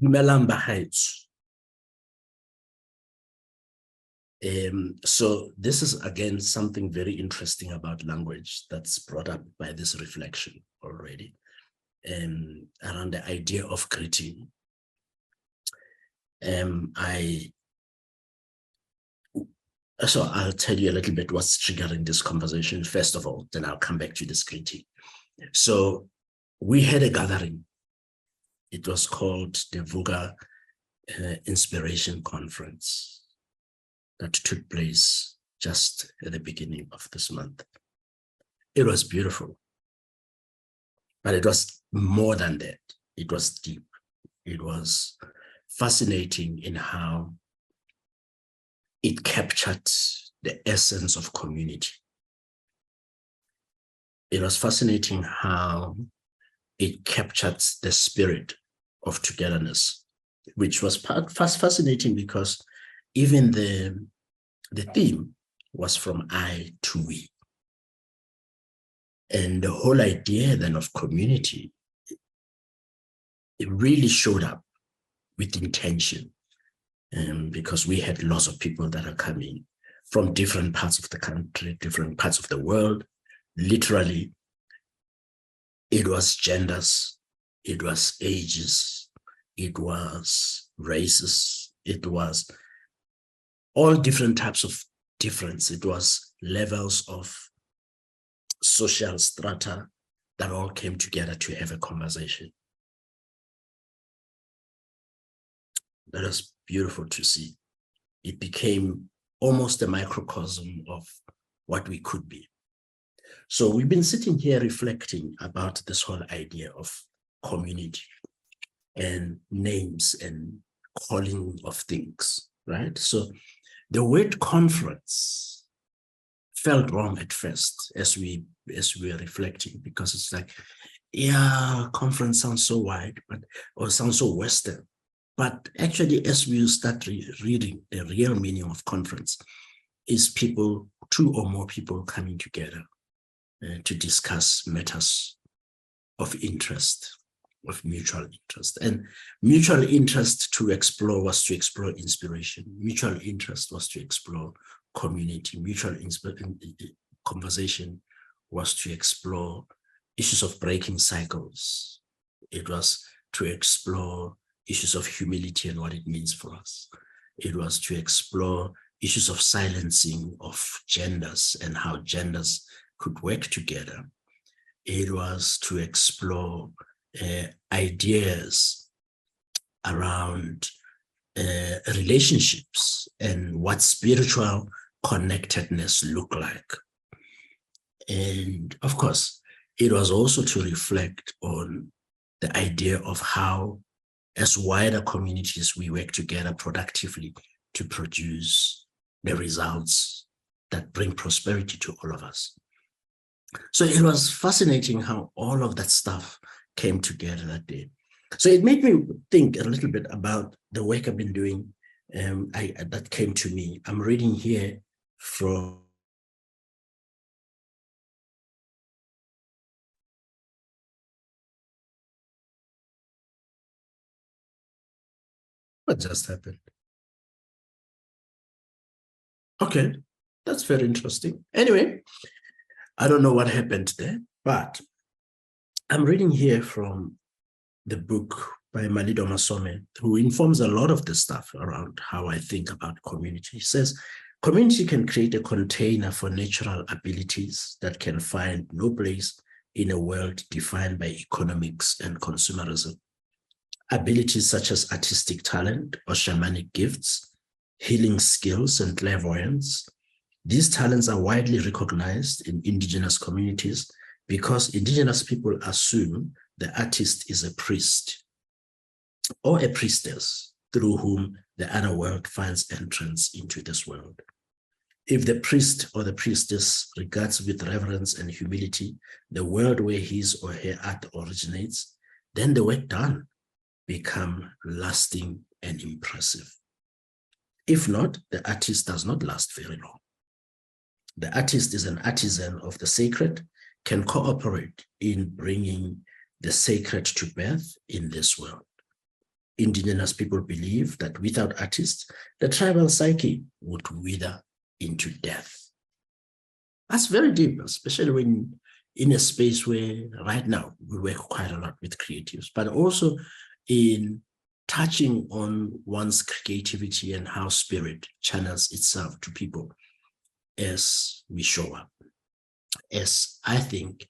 Dumelang bagaetsho. So this is again something very interesting about language that's brought up by this reflection already, around the idea of greeting. So I'll tell you a little bit what's triggering this conversation first of all, then I'll come back to this greeting. So we had a gathering. It was called the Vuka Inspiration Conference that took place just at the beginning of this month. It was beautiful, but it was more than that. It was deep. It was fascinating in how it captured the essence of community. It was fascinating how it captured the spirit of togetherness, which was fascinating because even the theme was from I to we. And the whole idea then of community, it really showed up with intention, because we had lots of people that are coming from different parts of the country, different parts of the world. Literally, it was genders, it was ages, it was races, it was all different types of difference. It was levels of social strata that all came together to have a conversation. That was beautiful to see. It became almost a microcosm of what we could be. So we've been sitting here reflecting about this whole idea of community and names and calling of things, right? So the word conference felt wrong at first as we were reflecting, because it's like, yeah, conference sounds so wide, or sounds so Western. But actually, as we start reading, the real meaning of conference is people, two or more people coming together to discuss matters of interest, of mutual interest. And mutual interest to explore was to explore inspiration. Mutual interest was to explore community. Mutual conversation was to explore issues of breaking cycles. It was to explore issues of humility and what it means for us. It was to explore issues of silencing of genders and how genders could work together. It was to explore ideas around relationships and what spiritual connectedness look like. And of course, it was also to reflect on the idea of how, as wider communities, we work together productively to produce the results that bring prosperity to all of us. So it was fascinating how all of that stuff came together that day. So it made me think a little bit about the work I've been doing that came to me. I'm reading here from what just happened. Okay, that's very interesting. Anyway, I don't know what happened there, but I'm reading here from the book by Malido Masome, who informs a lot of the stuff around how I think about community. He says, community can create a container for natural abilities that can find no place in a world defined by economics and consumerism. Abilities such as artistic talent or shamanic gifts, healing skills, and clairvoyance. These talents are widely recognized in indigenous communities because indigenous people assume the artist is a priest or a priestess through whom the other world finds entrance into this world. If the priest or the priestess regards with reverence and humility the world where his or her art originates, then the work done becomes lasting and impressive. If not, the artist does not last very long. The artist is an artisan of the sacred, can cooperate in bringing the sacred to birth in this world. indigenous people believe that without artists, the tribal psyche would wither into death. That's very deep, especially when in a space where right now we work quite a lot with creatives, but also in touching on one's creativity and how spirit channels itself to people as we show up. As I think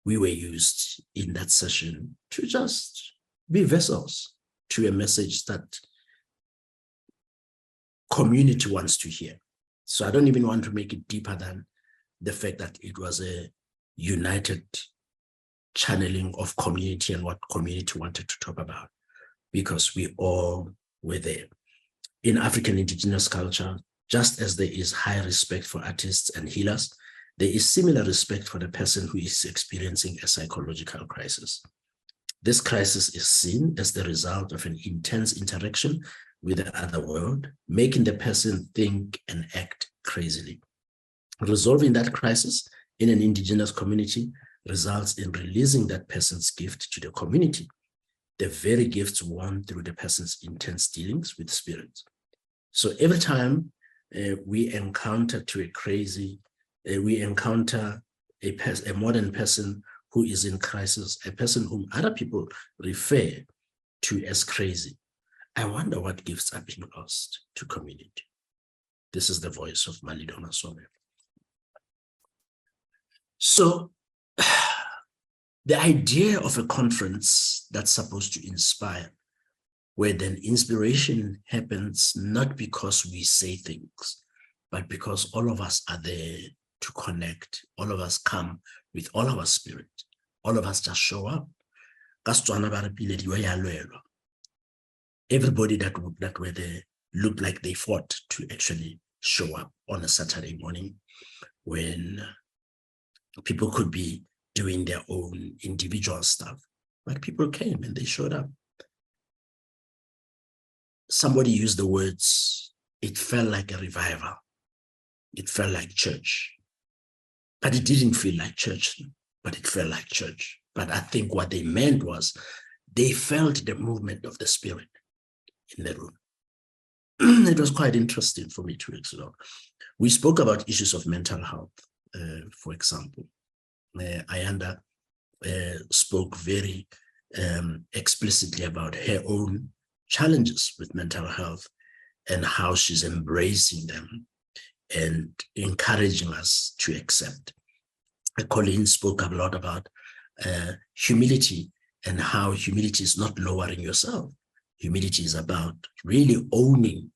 we were used in that session to just be vessels to a message that community wants to hear. So I don't even want to make it deeper than the fact that it was a united channeling of community and what community wanted to talk about, because we all were there. In African indigenous culture, just as there is high respect for artists and healers, there is similar respect for the person who is experiencing a psychological crisis. This crisis is seen as the result of an intense interaction with the other world, making the person think and act crazily. Resolving that crisis in an indigenous community results in releasing that person's gift to the community, the very gifts won through the person's intense dealings with spirits. So every time we encounter a modern person who is in crisis, a person whom other people refer to as crazy, I wonder what gifts are being lost to community. This is the voice of Malidoma Some. So the idea of a conference that's supposed to inspire, where then inspiration happens not because we say things, but because all of us are there to connect. All of us come with all our spirit. All of us just show up. Everybody that were there looked like they fought to actually show up on a Saturday morning when people could be doing their own individual stuff, but people came and they showed up. Somebody used the words, it felt like a revival. It felt like church, but it didn't feel like church, but it felt like church. But I think what they meant was they felt the movement of the spirit in the room. It was quite interesting for me to explore. We spoke about issues of mental health, for example. Ayanda spoke very explicitly about her own challenges with mental health and how she's embracing them and encouraging us to accept. Colleen spoke a lot about humility and how humility is not lowering yourself. Humility is about really owning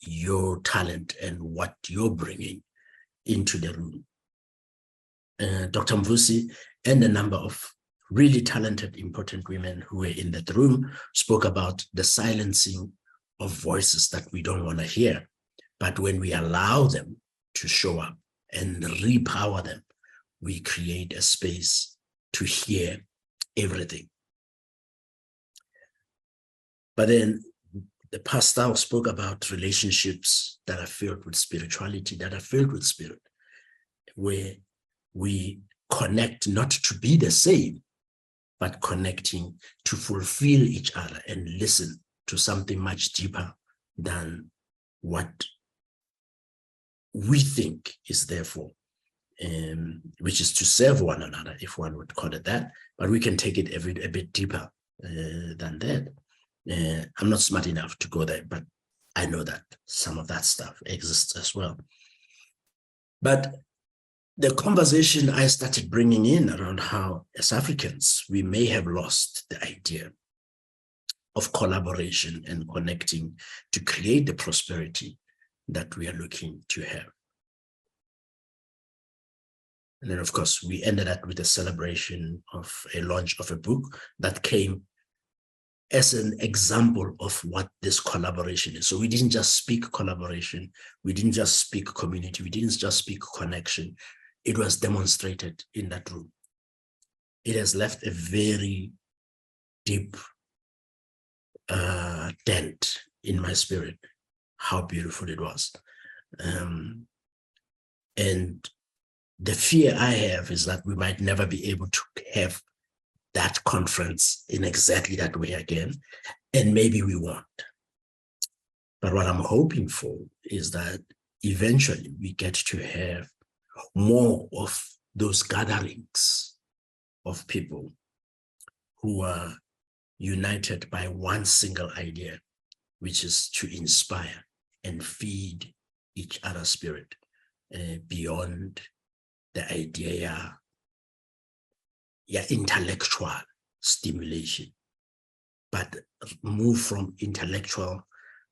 your talent and what you're bringing into the room. Dr. Mvusi and a number of really talented, important women who were in that room spoke about the silencing of voices that we don't want to hear. But when we allow them to show up and repower them, we create a space to hear everything. But then the pastor spoke about relationships that are filled with spirituality, that are filled with spirit, where we connect not to be the same, but connecting to fulfill each other and listen to something much deeper than what we think is there for, which is to serve one another, if one would call it that. But we can take it a bit deeper than that. I'm not smart enough to go there, but I know that some of that stuff exists as well. But the conversation I started bringing in around how, as Africans, we may have lost the idea of collaboration and connecting to create the prosperity that we are looking to have. And then, of course, we ended up with a celebration of a launch of a book that came as an example of what this collaboration is. So we didn't just speak collaboration, we didn't just speak community, we didn't just speak connection. It was demonstrated in that room. It has left a very deep dent in my spirit, how beautiful it was. And the fear I have is that we might never be able to have that conference in exactly that way again. And maybe we won't. But what I'm hoping for is that eventually we get to have more of those gatherings of people who are united by one single idea, which is to inspire and feed each other's spirit beyond the idea, intellectual stimulation, but move from intellectual,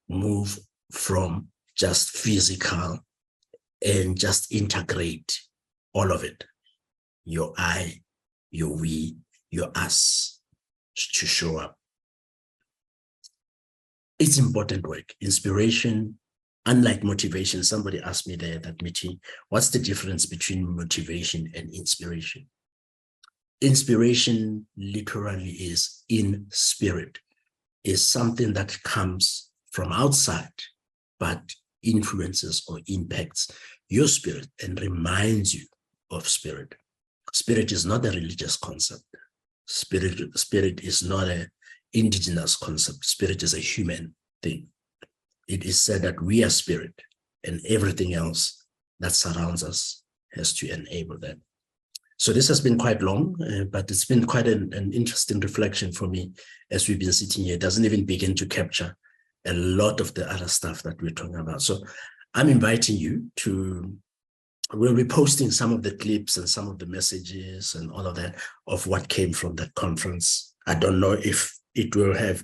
move from just physical, and just integrate all of it. Your I, your we, your us, to show up. It's important work. Inspiration, unlike motivation, somebody asked me there at that meeting, what's the difference between motivation and inspiration? Inspiration literally is in spirit, is something that comes from outside, but influences or impacts your spirit and reminds you of spirit. Spirit is not a religious concept. Spirit is not an indigenous concept. Spirit is a human thing. It is said that we are spirit, and everything else that surrounds us has to enable that. So this has been quite long, but it's been quite an interesting reflection for me as we've been sitting here. It doesn't even begin to capture a lot of the other stuff that we're talking about. So I'm inviting you to, we'll be posting some of the clips and some of the messages and all of that of what came from that conference. I don't know if it will have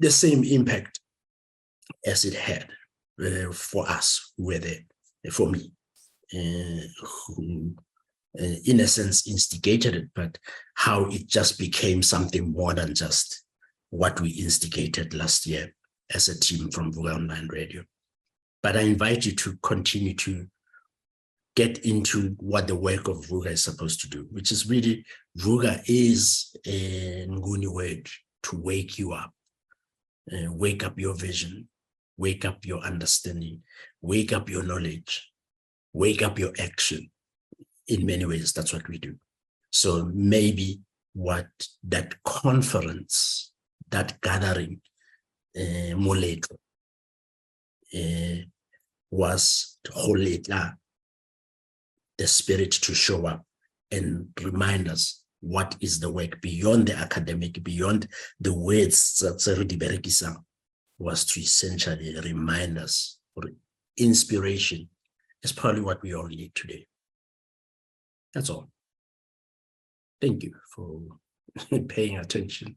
the same impact as it had for us who were there, for me, who in a sense instigated it, but how it just became something more than just what we instigated last year as a team from Vuka Online Radio. But I invite you to continue to get into what the work of Vuka is supposed to do, which is really, Vuka is a Nguni word to wake you up, wake up your vision, wake up your understanding, wake up your knowledge, wake up your action. In many ways, that's what we do. So maybe what that conference, that gathering, Moleto, was the spirit to show up and remind us what is the work beyond the academic, beyond the words that was to essentially remind us, or inspiration is probably what we all need today. That's all. Thank you for paying attention.